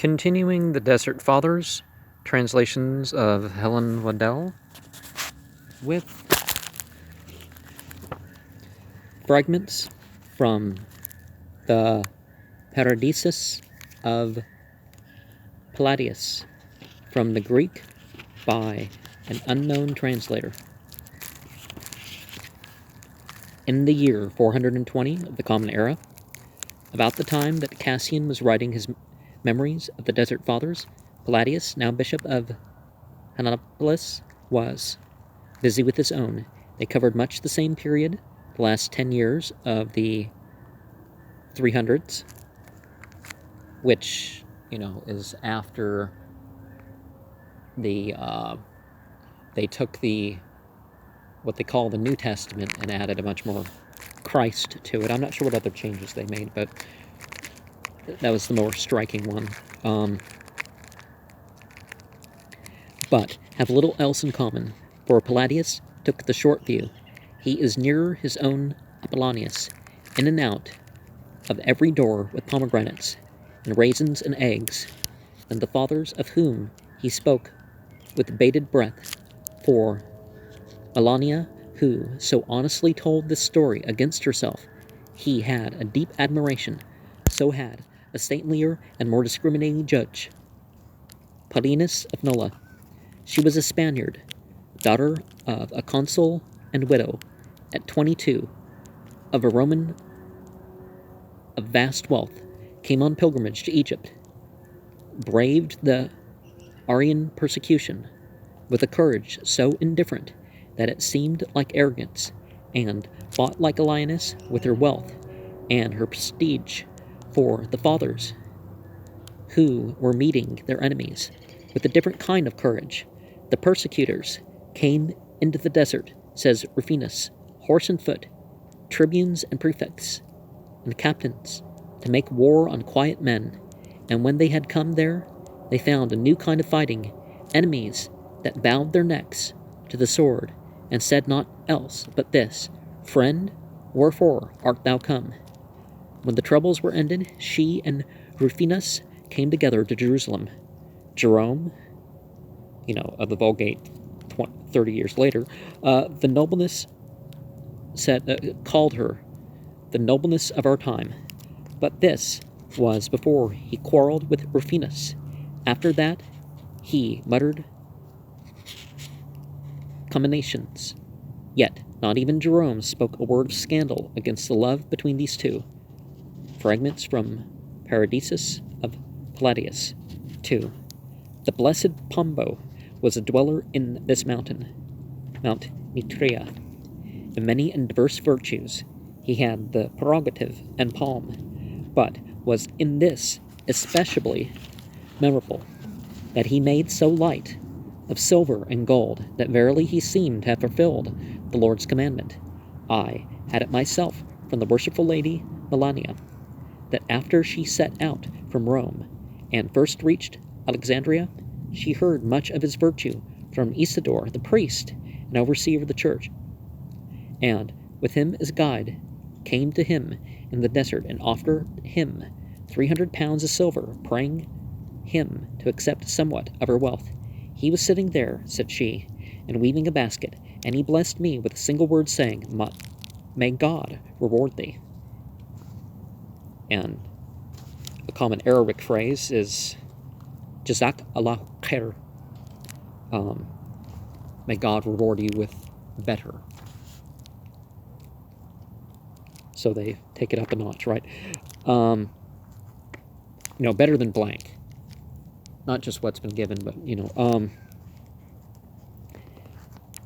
Continuing the Desert Fathers, translations of Helen Waddell, with fragments from the Paradisus of Palladius, from the Greek by an unknown translator. In the year 420 of the Common Era, about the time that Cassian was writing his memories of the Desert Fathers, Palladius, now bishop of Hanopolis, was busy with his own. They covered much the same period, the last 10 years of the 300s, which, is after the they took what they call the New Testament and added a much more Christ to it. I'm not sure what other changes they made, but that was the more striking one. But have little else in common, for Palladius took the short view. He is nearer his own Apollonius, in and out of every door with pomegranates, and raisins and eggs, than the fathers of whom he spoke with bated breath. For Melania, who so honestly told this story against herself, he had a deep admiration, so had a saintlier and more discriminating judge, Paradisus of Nola. She was a Spaniard, daughter of a consul and widow, at 22, of a Roman of vast wealth, came on pilgrimage to Egypt, braved the Arian persecution with a courage so indifferent that it seemed like arrogance, and fought like a lioness with her wealth and her prestige for the fathers, who were meeting their enemies with a different kind of courage. The persecutors came into the desert, says Rufinus, horse and foot, tribunes and prefects, and captains, to make war on quiet men. And when they had come there, they found a new kind of fighting, enemies that bowed their necks to the sword, and said not else but this, "Friend, wherefore art thou come?" When the troubles were ended, she and Rufinus came together to Jerusalem. Jerome, of the Vulgate 30 years later, the nobleness called her the nobleness of our time. But this was before he quarreled with Rufinus. After that, he muttered comminations. Yet not even Jerome spoke a word of scandal against the love between these two. Fragments from Paradisus of Palladius. 2. The blessed Pombo was a dweller in this mountain, Mount Nitria. In many and diverse virtues he had the prerogative and palm, but was in this especially memorable, that he made so light of silver and gold that verily he seemed to have fulfilled the Lord's commandment. I had it myself from the worshipful lady Melania, that after she set out from Rome and first reached Alexandria, she heard much of his virtue from Isidore, the priest and overseer of the church, and with him as guide came to him in the desert and offered him 300 pounds of silver, praying him to accept somewhat of her wealth. He was sitting there, said she, and weaving a basket, and he blessed me with a single word, saying, "May God reward thee." And a common Arabic phrase is Jazak Allah khair. May God reward you with better. So they take it up a notch, right? Better than blank. Not just what's been given, but,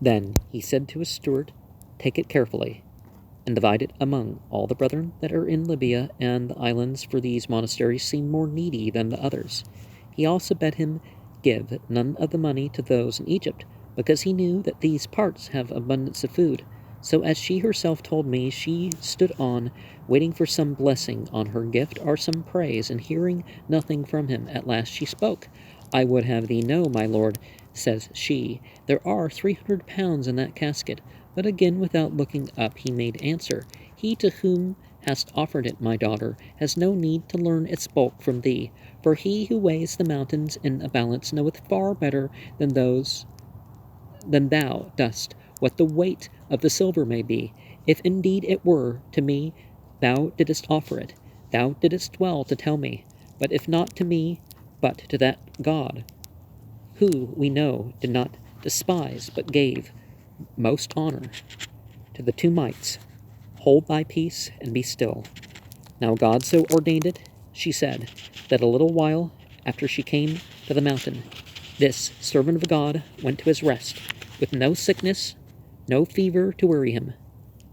Then he said to his steward, "Take it carefully, and divide it among all the brethren that are in Libya and the islands, for these monasteries seem more needy than the others." He also bade him give none of the money to those in Egypt, because he knew that these parts have abundance of food. So as she herself told me, she stood on, waiting for some blessing on her gift or some praise, and hearing nothing from him, at last she spoke. "I would have thee know, my lord," says she, "there are 300 pounds in that casket." But again, without looking up, he made answer, "He to whom hast offered it, my daughter, has no need to learn its bulk from thee, for he who weighs the mountains in a balance knoweth far better than thou dost what the weight of the silver may be. If indeed it were to me thou didst offer it, thou didst well to tell me, but if not to me, but to that God, who, we know, did not despise, but gave most honor to the two mites, hold thy peace and be still. Now God so ordained it, she said, that a little while after she came to the mountain, this servant of God went to his rest, with no sickness, no fever to weary him,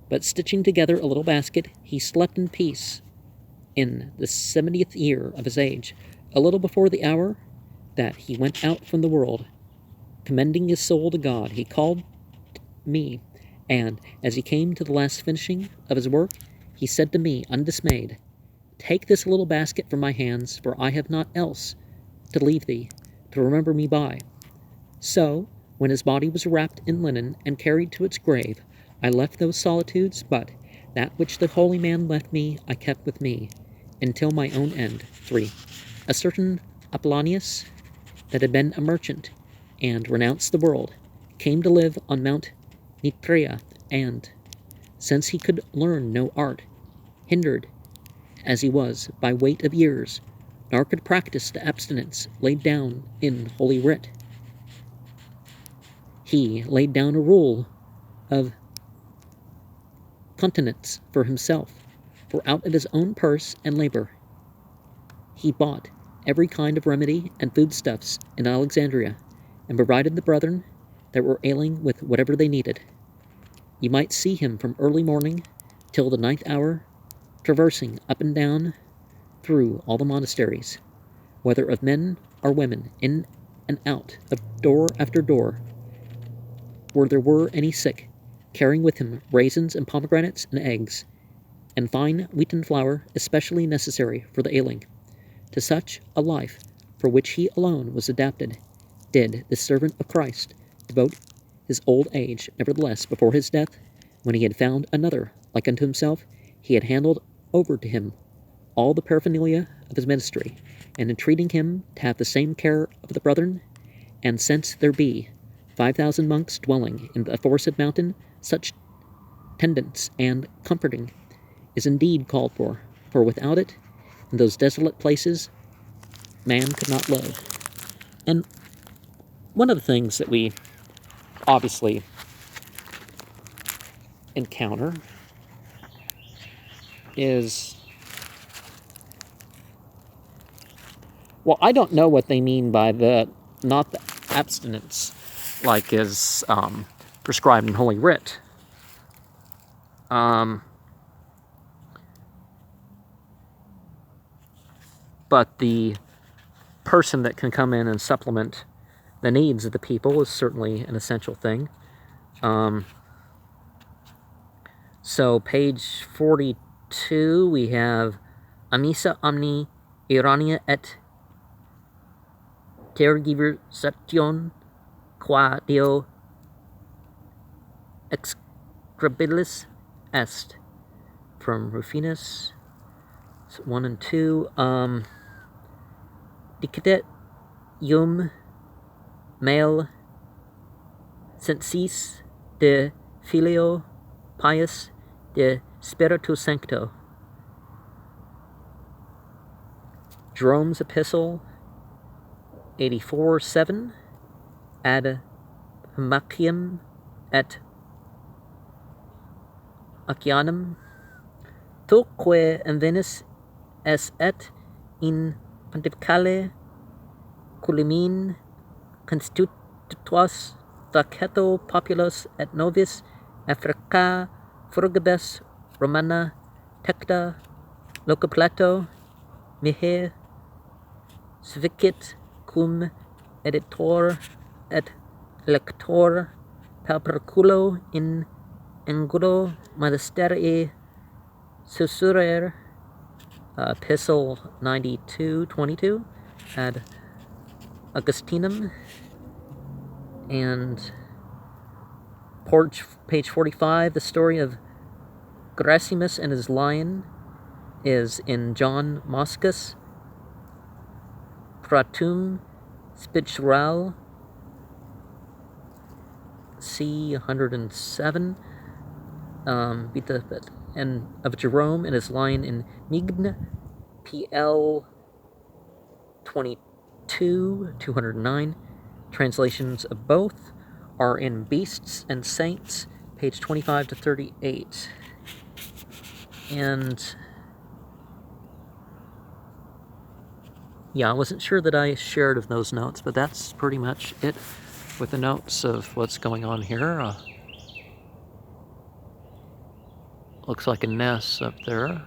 but stitching together a little basket, he slept in peace in the 70th year of his age, a little before the hour that he went out from the world. Commending his soul to God, he called me, and as he came to the last finishing of his work, he said to me, undismayed, take this little basket from my hands, for I have naught else to leave thee, to remember me by. So, when his body was wrapped in linen and carried to its grave, I left those solitudes, but that which the holy man left me I kept with me, until my own end. 3. A certain Apollonius, that had been a merchant, and renounced the world, came to live on Mount Nitria, and, since he could learn no art, hindered, as he was, by weight of years, nor could practice the abstinence laid down in Holy Writ, he laid down a rule of continence for himself, for out of his own purse and labor he bought every kind of remedy and foodstuffs in Alexandria, and provided the brethren that were ailing with whatever they needed. You might see him from early morning till the 9th hour, traversing up and down through all the monasteries, whether of men or women, in and out of door after door, where there were any sick, carrying with him raisins and pomegranates and eggs, and fine wheaten flour, especially necessary for the ailing. To such a life, for which he alone was adapted, did this servant of Christ devote his old age. Nevertheless, before his death, when he had found another like unto himself, he had handed over to him all the paraphernalia of his ministry, and entreating him to have the same care of the brethren, and since there be 5,000 monks dwelling in the aforesaid mountain, such tendance and comforting is indeed called for without it, in those desolate places, man could not live. And one of the things that we obviously encounter is, well, I don't know what they mean by not the abstinence, like is prescribed in Holy Writ. But the person that can come in and supplement the needs of the people is certainly an essential thing. So page 42, we have Amisa omni irania et tergiversation qua Deo execrabilis est, from Rufinus 1 and 2. Dictet male sensis de filio pius de spiritu sancto. Jerome's epistle 84:7, ad Hamachium et Acianum, toque invenis es et in pontificale culimin constitutuas faceto populus et novis Africa frugibus Romana tecta locupleto mihi suvicit cum editor et lector palperculo in angulo magisterii susurrer. Epistle 92:22, ad Augustinum, and page 45, the story of Gerasemus and his lion, is in John Moschus, Pratum Spiritual, C 107, and of Jerome and his line in Migne, PL 22, 209. Translations of both are in Beasts and Saints, page 25 to 38. And yeah, I wasn't sure that I shared of those notes, but that's pretty much it with the notes of what's going on here. Looks like a nest up there.